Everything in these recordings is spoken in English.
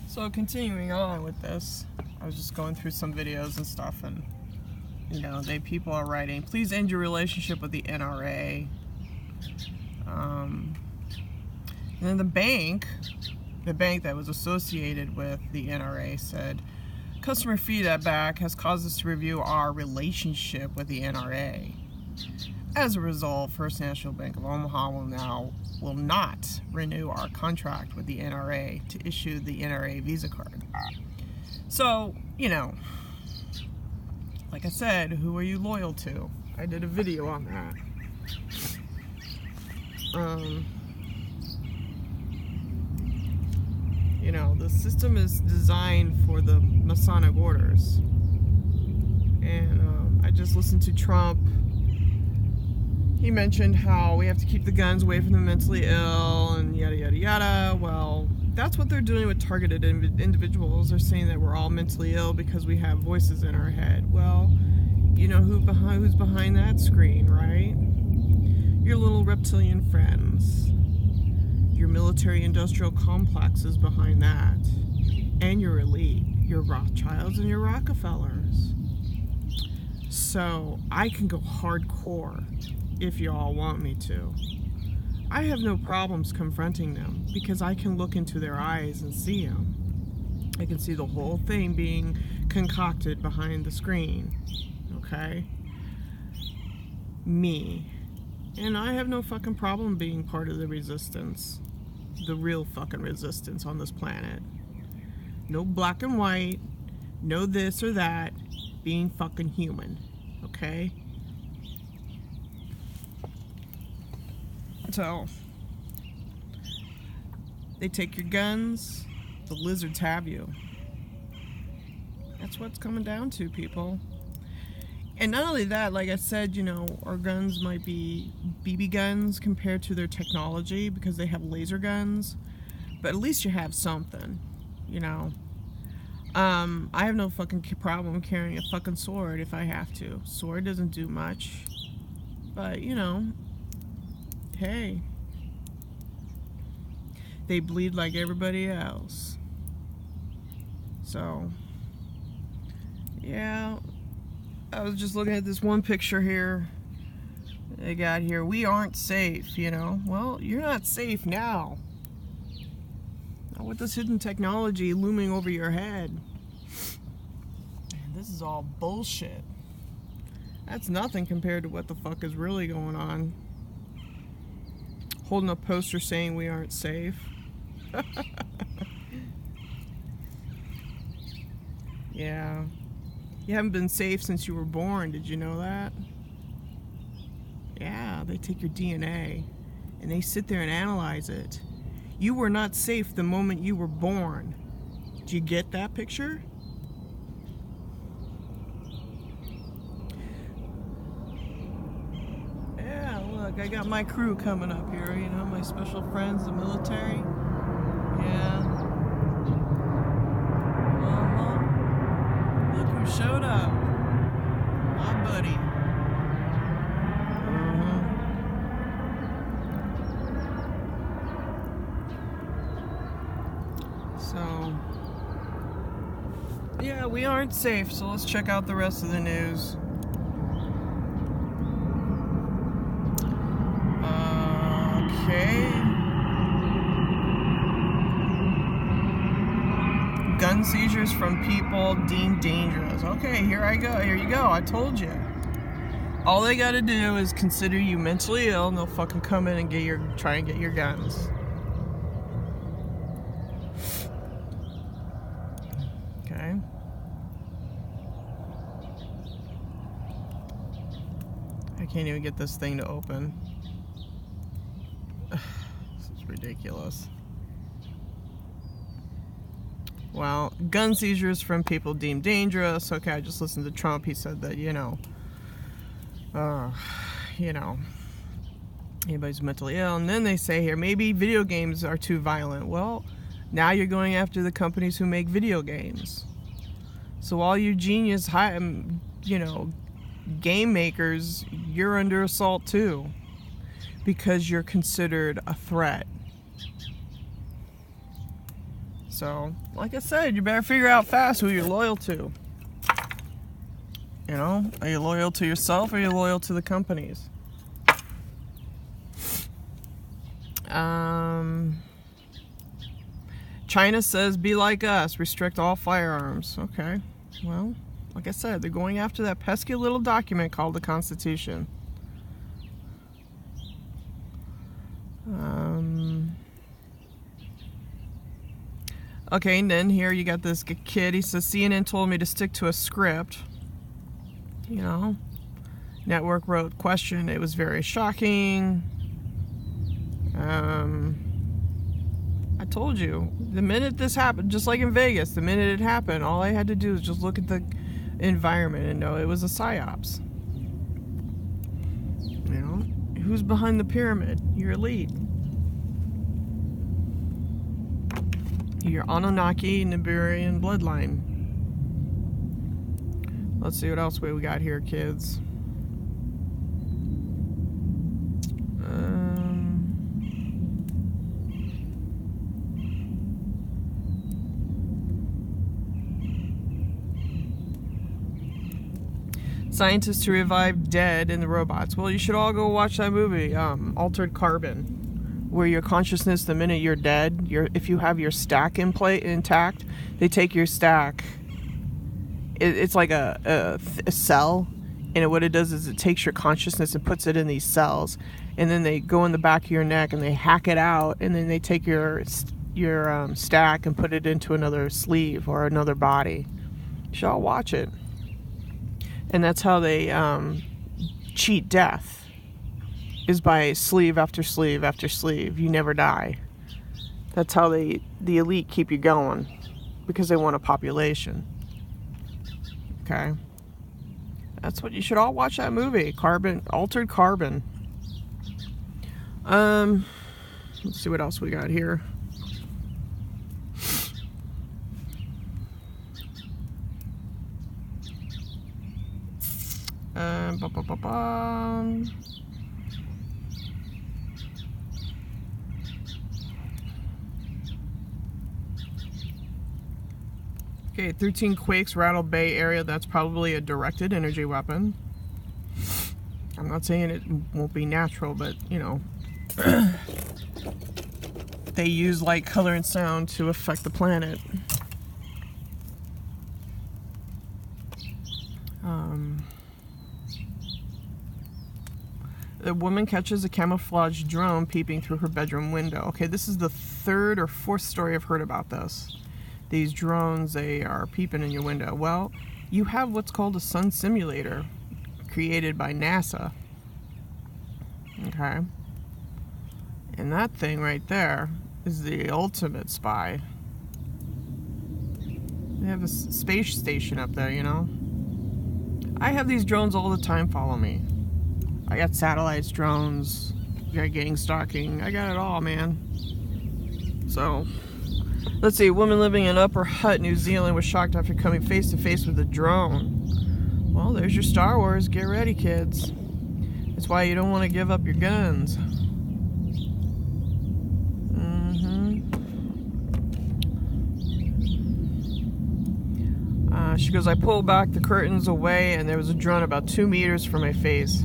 So continuing on with this, I was just going through some videos and stuff, and people are writing, please end your relationship with the NRA. And then the bank that was associated with the NRA said, customer feedback has caused us to review our relationship with the NRA. As a result, First National Bank of Omaha will not renew our contract with the NRA to issue the NRA Visa card. So, like I said, who are you loyal to? I did a video on that. The system is designed for the Masonic orders. And I just listened to Trump. He mentioned how we have to keep the guns away from the mentally ill and yada yada yada. Well, that's what they're doing with targeted individuals. They're saying that we're all mentally ill because we have voices in our head. Well, you know who's behind that screen, right? Your little reptilian friends. Your military-industrial complex is behind that. And your elite. Your Rothschilds and your Rockefellers. So, I can go hardcore if y'all want me to. I have no problems confronting them because I can look into their eyes and see them. I can see the whole thing being concocted behind the screen. Okay? Me. And I have no fucking problem being part of the resistance. The real fucking resistance on this planet. No black and white. No this or that. Being fucking human. Okay? So, they take your guns, the lizards have you. That's what's coming down to, people. And not only that, like I said, our guns might be BB guns compared to their technology because they have laser guns, but at least you have something, I have no fucking problem carrying a fucking sword if I have to. Sword doesn't do much, but hey, they bleed like everybody else. So, yeah, I was just looking at this one picture here they got here. We aren't safe, Well, you're not safe now. Not with this hidden technology looming over your head. Man, this is all bullshit. That's nothing compared to what the fuck is really going on. Holding a poster saying we aren't safe. Yeah. You haven't been safe since you were born. Did you know that? Yeah, they take your DNA and they sit there and analyze it. You were not safe the moment you were born. Did you get that picture? I got my crew coming up here, my special friends, the military. Yeah. Look who showed up. My buddy. So, yeah, we aren't safe, so let's check out the rest of the news. Okay. Gun seizures from people deemed dangerous. Okay, here I go. Here you go. I told you. All they gotta do is consider you mentally ill, and they'll fucking come in and try and get your guns. Okay. I can't even get this thing to open. This is ridiculous. Well, gun seizures from people deemed dangerous. Okay, I just listened to Trump. He said that, anybody's mentally ill. And then they say here, maybe video games are too violent. Well, now you're going after the companies who make video games. So all you genius, game makers, you're under assault too. Because you're considered a threat. So, like I said, you better figure out fast who you're loyal to. You know, are you loyal to yourself or are you loyal to the companies? China says, be like us, restrict all firearms. Okay, well, like I said, they're going after that pesky little document called the Constitution. Okay, and then here you got this kid. He says, CNN told me to stick to a script. You know, Network wrote, question, it was very shocking. I told you, the minute this happened, just like in Vegas, the minute it happened, all I had to do was just look at the environment and know it was a psyops. You know, who's behind the pyramid? Your elite. Your Anunnaki Nibirian bloodline. Let's see what else we got here, kids. Scientists to revive dead in the robots. Well, you should all go watch that movie, Altered Carbon, where your consciousness, the minute you're dead, if you have your stack intact, they take your stack. It's like a cell, and what it does is it takes your consciousness and puts it in these cells, and then they go in the back of your neck and they hack it out, and then they take your stack and put it into another sleeve or another body. You should all watch it. And that's how they cheat death, is by sleeve after sleeve after sleeve. You never die. That's how the elite keep you going, because they want a population. Okay? That's what you should all watch that movie, Altered Carbon. Let's see what else we got here. Okay, 13 quakes rattled Bay Area. That's probably a directed energy weapon. I'm not saying it won't be natural, but, you know, they use light, color, and sound to affect the planet. The woman catches a camouflage drone peeping through her bedroom window. Okay, this is the third or fourth story I've heard about this. These drones, they are peeping in your window. Well, you have what's called a sun simulator created by NASA. Okay. And that thing right there is the ultimate spy. They have a space station up there, you know. I have these drones all the time follow me. I got satellites, drones, I got gang stalking, I got it all, man. So, let's see, a woman living in Upper Hutt, New Zealand was shocked after coming face to face with a drone. Well, there's your Star Wars, get ready, kids. That's why you don't want to give up your guns. She goes, I pulled back the curtains away and there was a drone about 2 meters from my face,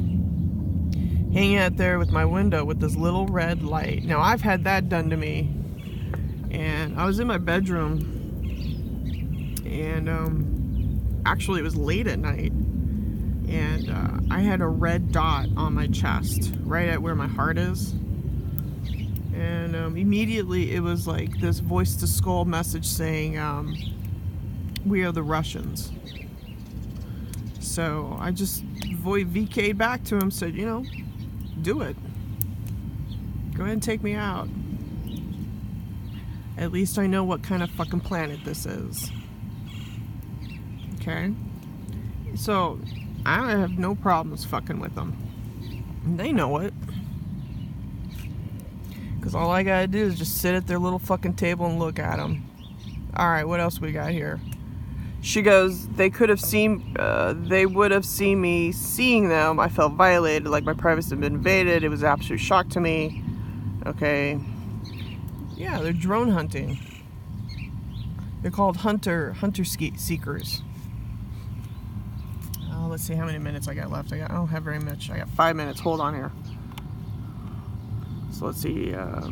hanging out there with my window with this little red light. Now, I've had that done to me, and I was in my bedroom, and actually it was late at night, and I had a red dot on my chest, right at where my heart is, and immediately it was like this voice-to-skull message saying, we are the Russians. So I just VK'd back to him, said, you know, do it. Go ahead and take me out. At least I know what kind of fucking planet this is. Okay? So, I have no problems fucking with them. They know it. Because all I gotta do is just sit at their little fucking table and look at them. Alright, what else we got here? She goes, they would have seen me seeing them. I felt violated, like my privacy had been invaded. It was an absolute shock to me. Okay. Yeah, they're drone hunting. They're called hunter seekers. Let's see how many minutes I got left. I don't have very much. I got 5 minutes. Hold on here. So let's see. Oh,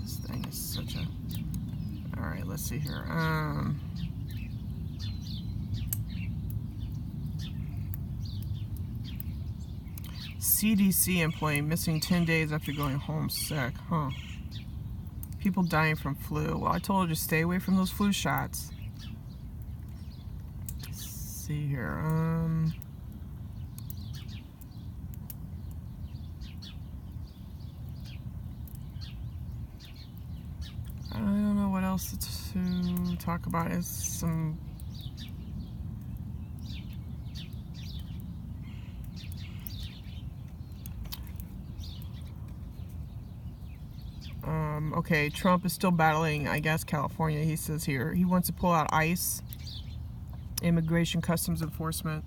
this thing is such a. All right, let's see here. CDC employee missing 10 days after going home sick. Huh. People dying from flu. Well, I told her to stay away from those flu shots. Let's see here. I don't know what else to talk about. Is some. Okay, Trump is still battling, I guess, California. He says here he wants to pull out ICE, Immigration Customs Enforcement.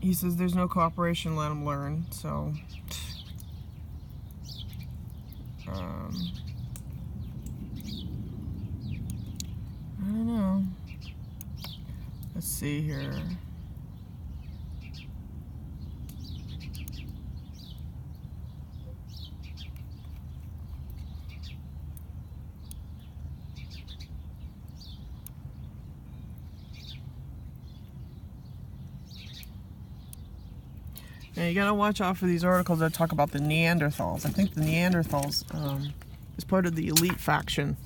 He says there's no cooperation, let him learn. So, I don't know. Let's see here. Now you gotta watch out for these articles that talk about the Neanderthals. I think the Neanderthals is part of the elite faction.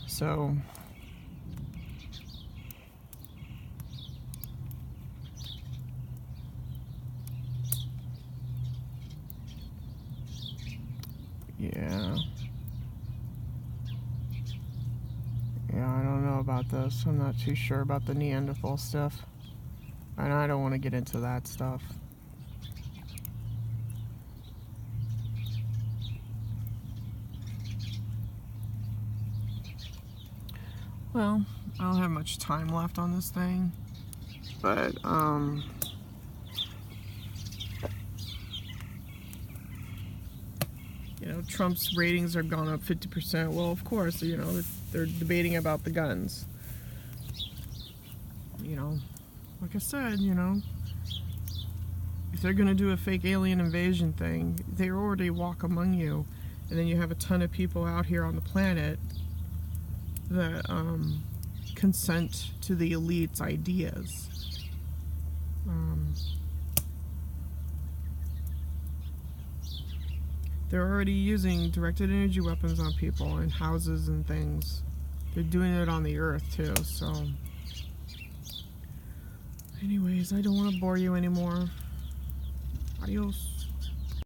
So yeah, I don't know about this. I'm not too sure about the Neanderthal stuff, and I don't want to get into that stuff. Well, I don't have much time left on this thing, but you know, Trump's ratings are gone up 50%. Well, of course, you know, they're debating about the guns. You know, like I said, you know, if they're gonna do a fake alien invasion thing, they already walk among you, and then you have a ton of people out here on the planet that consent to the elite's ideas. They're already using directed energy weapons on people and houses and things. They're doing it on the earth too, so anyways, I don't want to bore you anymore. Adios.